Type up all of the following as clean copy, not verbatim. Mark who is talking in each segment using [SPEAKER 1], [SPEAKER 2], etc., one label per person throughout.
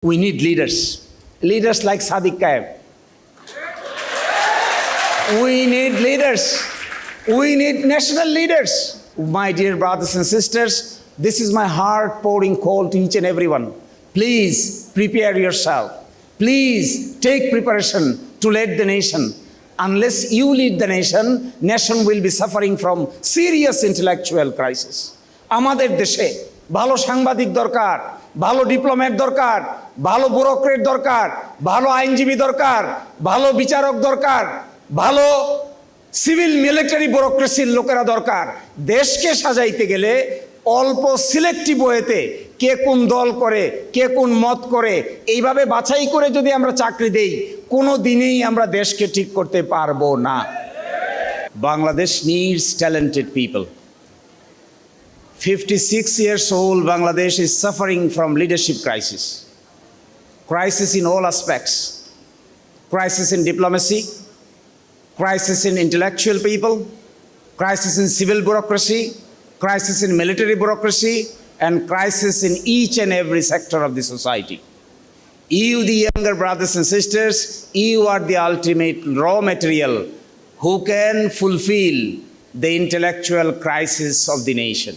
[SPEAKER 1] We need leaders. Leaders like Sadiq Kaib. We need leaders. We need national leaders. My dear brothers and sisters, this is my heart pouring call to each and everyone. Please prepare yourself. Please take preparation to lead the nation. Unless you lead the nation, nation will be suffering from serious intellectual crisis. আমাদের দেশে ভালো সাংবাদিক দরকার, ভালো diplomat দরকার, ভালো bureaucrat দরকার, ভালো আইনজীবী দরকার, ভালো বিচারক দরকার, ভালো সিভিল মিলিটারি ব্যুরোক্রেসির লোকেরা দরকার। দেশকে সাজাইতে গেলে অল্প সিলেক্টিভ ওয়েতে কে কোন দল করে, কে কোন মত করে, এইভাবে বাছাই করে যদি আমরা চাকরি দেই, কোনো দিনেই আমরা দেশকে ঠিক করতে পারবো না। Bangladesh needs talented people. 56 years old Bangladesh is suffering from leadership crisis. Crisis in all aspects. Crisis in diplomacy, crisis in intellectual people, crisis in civil bureaucracy, crisis in military bureaucracy, and crisis in each and every sector of the society. You, the younger brothers and sisters, you are the ultimate raw material who can fulfill the intellectual crisis of the nation.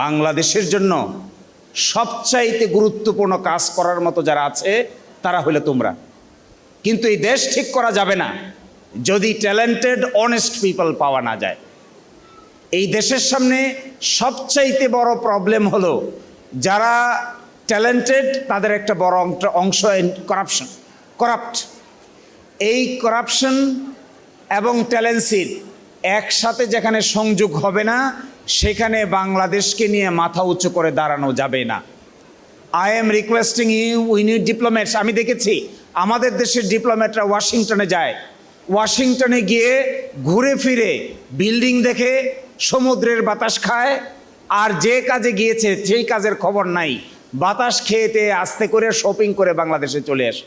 [SPEAKER 1] বাংলাদেশের জন্য সবচাইতে গুরুত্বপূর্ণ কাজ করার মতো যারা আছে তারা হলো তোমরা। কিন্তু এই দেশ ঠিক করা যাবে না যদি ট্যালেন্টেড অনেস্ট পিপল পাওয়া না যায়। এই দেশের সামনে সবচাইতে বড় প্রবলেম হলো যারা ট্যালেন্টেড তাদের একটা বড় অংশ করাপ্ট। এই করাপশন এবং ট্যালেন্সির একসাথে যেখানে সংযোগ হবে না, সেখানে বাংলাদেশকে নিয়ে মাথা উঁচু করে দাঁড়ানো যাবে না। I am requesting you, we need diplomats. আমি দেখেছি আমাদের দেশের ডিপ্লোম্যাটরা ওয়াশিংটনে যায়, ওয়াশিংটনে গিয়ে ঘুরে ফিরে বিল্ডিং দেখে সমুদ্রের বাতাস খায়, আর যে কাজে গিয়েছে সেই কাজের খবর নাই, বাতাস খেয়েতে আস্তে করে শপিং করে বাংলাদেশে চলে আসে।